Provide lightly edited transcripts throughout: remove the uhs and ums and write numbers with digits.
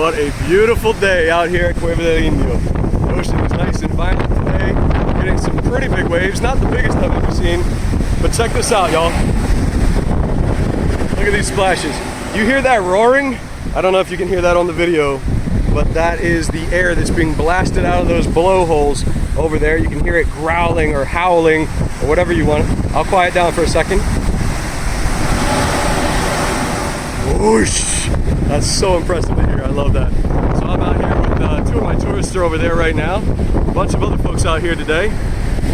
What a beautiful day out here at Cueva del Indio. The ocean is nice and violent today. We're getting some pretty big waves, not the biggest I've ever seen, but check this out, y'all. Look at these splashes. You hear that roaring? I don't know if you can hear that on the video, but that is the air that's being blasted out of those blowholes over there. You can hear it growling or howling or whatever you want. I'll quiet down for a second. Whoosh! That's so impressive to hear. I love that. So I'm out here with two of my tourists are over there right now. A bunch of other folks out here today.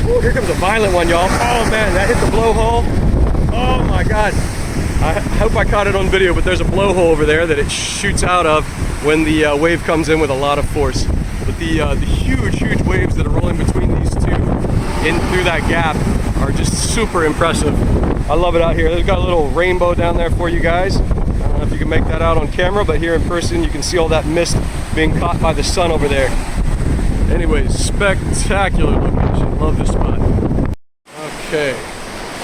Ooh, here comes a violent one, y'all. Oh man, that hit the blowhole. Oh my God. I hope I caught it on video, but there's a blowhole over there that it shoots out of when the wave comes in with a lot of force. But the huge waves that are rolling between these two through that gap are just super impressive. I love it out here. They've got a little rainbow down there for you guys. I don't know if you can make that out on camera, but here in person you can see all that mist being caught by the sun over there. Anyways, spectacular location. Love this spot. Okay.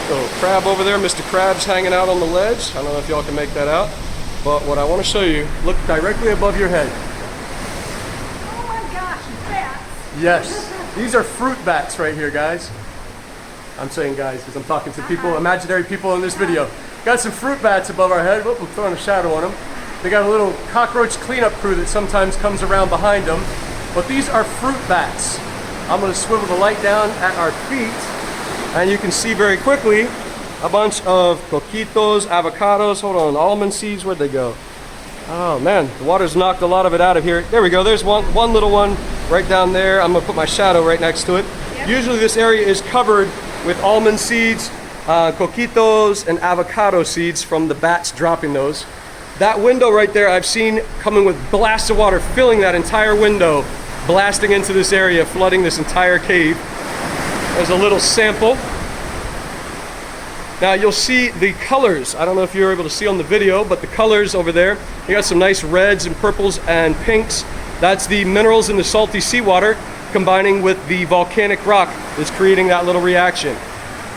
So crab over there, Mr. Crab's hanging out on the ledge. I don't know if y'all can make that out, but what I want to show you, look directly above your head. Oh my gosh, bats! Yes, these are fruit bats right here, guys. I'm saying guys because I'm talking to people, imaginary people in this video. Got some fruit bats above our head. Whoop, I'm throwing a shadow on them. They got a little cockroach cleanup crew that sometimes comes around behind them, but these are fruit bats. I'm going to swivel the light down at our feet. And you can see very quickly a bunch of coquitos, avocados, hold on, almond seeds, where'd they go? Oh man, the water's knocked a lot of it out of here. There we go, there's one little one right down there. I'm gonna put my shadow right next to it. Yep. Usually this area is covered with almond seeds, coquitos, and avocado seeds from the bats dropping those. That window right there I've seen coming with blasts of water, filling that entire window, blasting into this area, flooding this entire cave. There's a little sample. Now you'll see the colors. I don't know if you're able to see on the video, but the colors over there, you got some nice reds and purples and pinks. That's the minerals in the salty seawater combining with the volcanic rock that's creating that little reaction.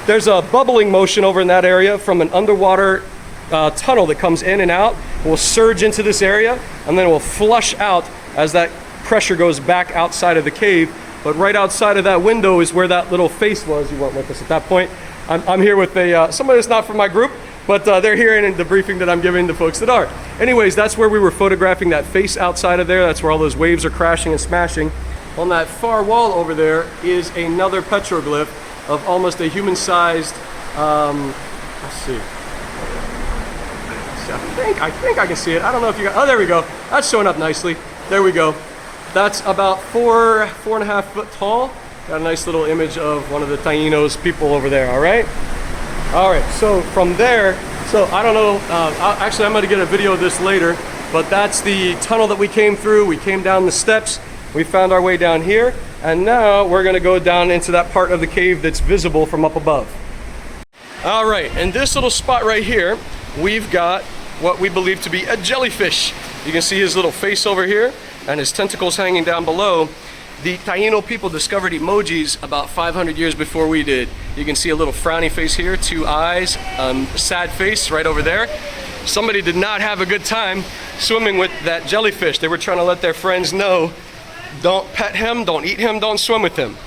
There's a bubbling motion over in that area from an underwater tunnel that comes in and out. It will surge into this area and then it will flush out as that pressure goes back outside of the cave. But right outside of that window is where that little face was. You weren't with us at that point. I'm here with somebody that's not from my group, but they're hearing in the briefing that I'm giving the folks that are. Anyways, that's where we were photographing that face outside of there. That's where all those waves are crashing and smashing. On that far wall over there is another petroglyph of almost a human-sized, let's see. I think I can see it. I don't know if you got, oh, there we go. That's showing up nicely. There we go. That's about 4.5 foot tall. Got a nice little image of one of the Taínos people over there, all right? All right, so from there, so I don't know, actually I'm gonna get a video of this later, but that's the tunnel that we came through. We came down the steps, we found our way down here, and now we're gonna go down into that part of the cave that's visible from up above. All right, in this little spot right here, we've got what we believe to be a jellyfish. You can see his little face over here and his tentacles hanging down below. The Taíno people discovered emojis about 500 years before we did. You can see a little frowny face here, two eyes, sad face right over there. Somebody did not have a good time swimming with that jellyfish. They were trying to let their friends know, don't pet him, don't eat him, don't swim with him.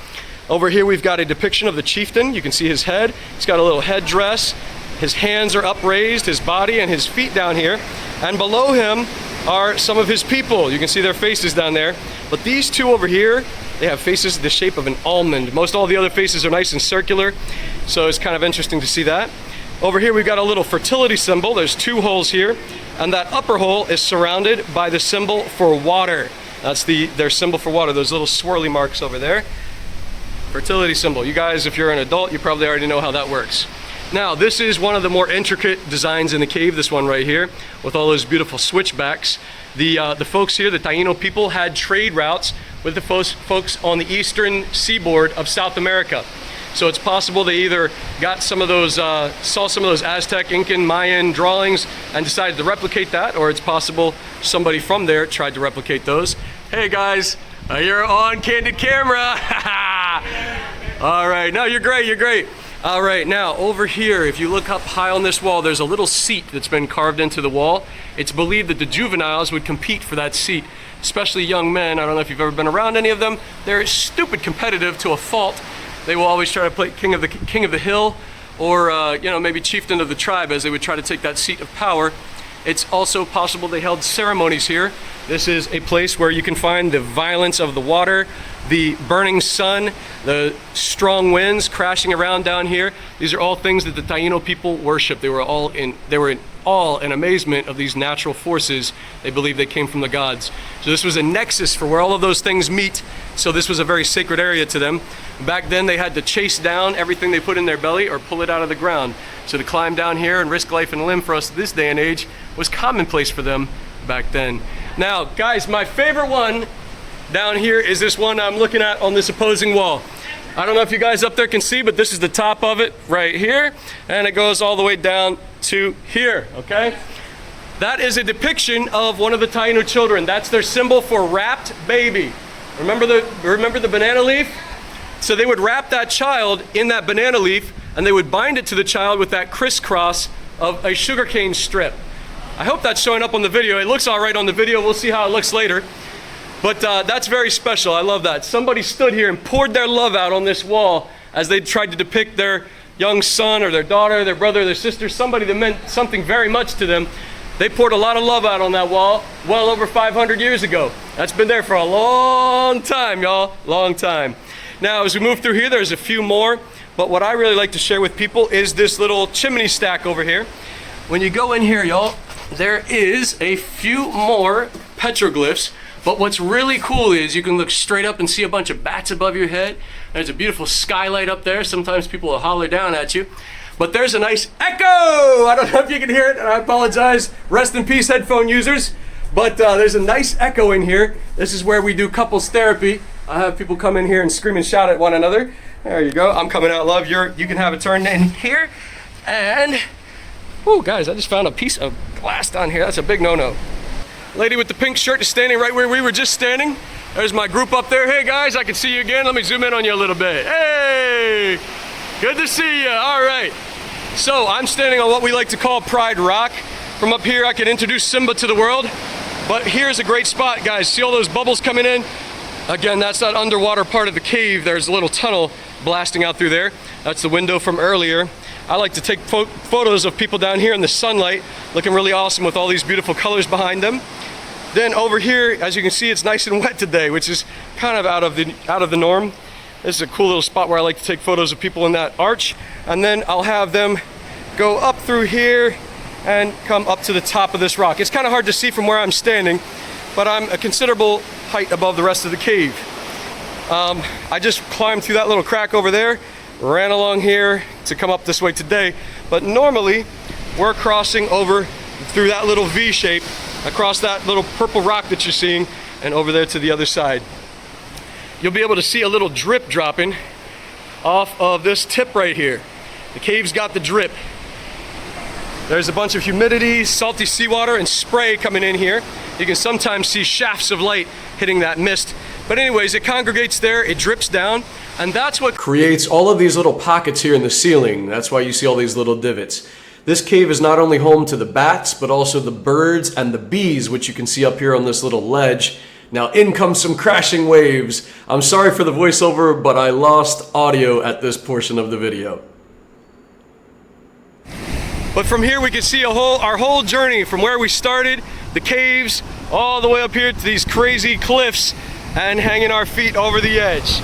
Over here we've got a depiction of the chieftain. You can see his head. He's got a little headdress. His hands are upraised, his body and his feet down here. And below him are some of his people. You can see their faces down there. But these two over here, they have faces the shape of an almond. Most all the other faces are nice and circular, so it's kind of interesting to see that. Over here we've got a little fertility symbol. There's two holes here, and that upper hole is surrounded by the symbol for water. That's their symbol for water, those little swirly marks over there. Fertility symbol. You guys, if you're an adult, you probably already know how that works. Now, this is one of the more intricate designs in the cave, this one right here, with all those beautiful switchbacks. The folks here, the Taíno people, had trade routes with the folks on the eastern seaboard of South America. So it's possible they either got some of those, saw some of those Aztec, Incan, Mayan drawings and decided to replicate that, or it's possible somebody from there tried to replicate those. Hey guys, you're on candid camera. All right, no, you're great, you're great. All right, now over here, if you look up high on this wall, there's a little seat that's been carved into the wall. It's believed that the juveniles would compete for that seat, especially young men. I don't know if you've ever been around any of them. They're stupid competitive to a fault. They will always try to play king of the hill, or you know, maybe chieftain of the tribe, as they would try to take that seat of power. It's also possible they held ceremonies here. This is a place where you can find the violence of the water, the burning sun, the strong winds crashing around down here. These are all things that the Taino people worship. They were in awe and amazement of these natural forces. They believe they came from the gods. So this was a nexus for where all of those things meet. So this was a very sacred area to them. Back then they had to chase down everything they put in their belly or pull it out of the ground. So to climb down here and risk life and limb for us this day and age was commonplace for them back then. Now, guys, my favorite one down here is this one I'm looking at on this opposing wall. I don't know if you guys up there can see, but this is the top of it right here, and it goes all the way down to here, okay? That is a depiction of one of the Taino children. That's their symbol for wrapped baby. Remember the banana leaf? So they would wrap that child in that banana leaf, and they would bind it to the child with that crisscross of a sugarcane strip. I hope that's showing up on the video. It looks all right on the video. We'll see how it looks later. But that's very special. I love that. Somebody stood here and poured their love out on this wall as they tried to depict their young son or their daughter, their brother, their sister, somebody that meant something very much to them. They poured a lot of love out on that wall well over 500 years ago. That's been there for a long time, y'all. Long time. Now, as we move through here, there's a few more. But what I really like to share with people is this little chimney stack over here. When you go in here, y'all, there is a few more petroglyphs. But what's really cool is you can look straight up and see a bunch of bats above your head. There's a beautiful skylight up there. Sometimes people will holler down at you. But there's a nice echo! I don't know if you can hear it, and I apologize. Rest in peace, headphone users. But there's a nice echo in here. This is where we do couples therapy. I have people come in here and scream and shout at one another. There you go. I'm coming out, love. You can have it turned in here. And, oh, guys, I just found a piece of glass down here. That's a big no-no. Lady with the pink shirt is standing right where we were just standing. There's my group up there. Hey guys, I can see you again. Let me zoom in on you a little bit. Hey, good to see you. All right. So I'm standing on what we like to call Pride Rock. From up here, I can introduce Simba to the world. But here's a great spot, guys. See all those bubbles coming in? Again, that's that underwater part of the cave. There's a little tunnel blasting out through there. That's the window from earlier. I like to take photos of people down here in the sunlight, looking really awesome with all these beautiful colors behind them. Then over here, as you can see, it's nice and wet today, which is kind of out of the norm. This is a cool little spot where I like to take photos of people in that arch. And then I'll have them go up through here and come up to the top of this rock. It's kind of hard to see from where I'm standing, but I'm a considerable height above the rest of the cave. I just climbed through that little crack over there, ran along here to come up this way today. But normally, we're crossing over through that little V shape, across that little purple rock that you're seeing, and over there to the other side. You'll be able to see a little drip dropping off of this tip right here. The cave's got the drip. There's a bunch of humidity, salty seawater, and spray coming in here. You can sometimes see shafts of light hitting that mist. But anyways, it congregates there, it drips down, and that's what creates all of these little pockets here in the ceiling. That's why you see all these little divots. This cave is not only home to the bats, but also the birds and the bees, which you can see up here on this little ledge. Now in comes some crashing waves. I'm sorry for the voiceover, but I lost audio at this portion of the video. But from here we can see our whole journey from where we started, the caves, all the way up here to these crazy cliffs and hanging our feet over the edge.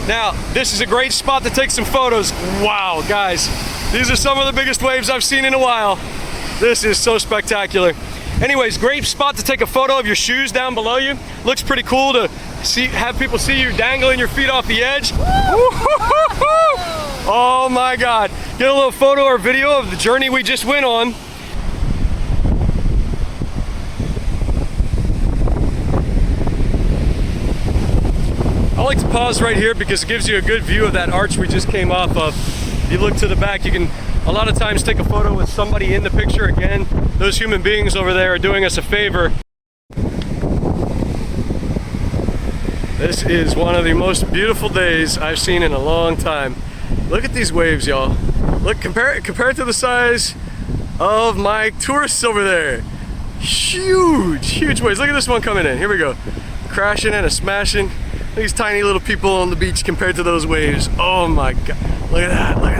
Now, this is a great spot to take some photos. Wow, guys, these are some of the biggest waves I've seen in a while. This is so spectacular. Anyways, great spot to take a photo of your shoes down below you. Looks pretty cool to have people see you dangling your feet off the edge. Oh my God. Get a little photo or video of the journey we just went on. I like to pause right here because it gives you a good view of that arch we just came off of. If you look to the back, you can a lot of times take a photo with somebody in the picture. Again, those human beings over there are doing us a favor. This is one of the most beautiful days I've seen in a long time. Look at these waves, y'all. Look, compare it to the size of my tourists over there. Huge waves. Look at this one coming in. Here we go. Crashing and smashing. These tiny little people on the beach compared to those waves. Oh my God. Look at that. Look at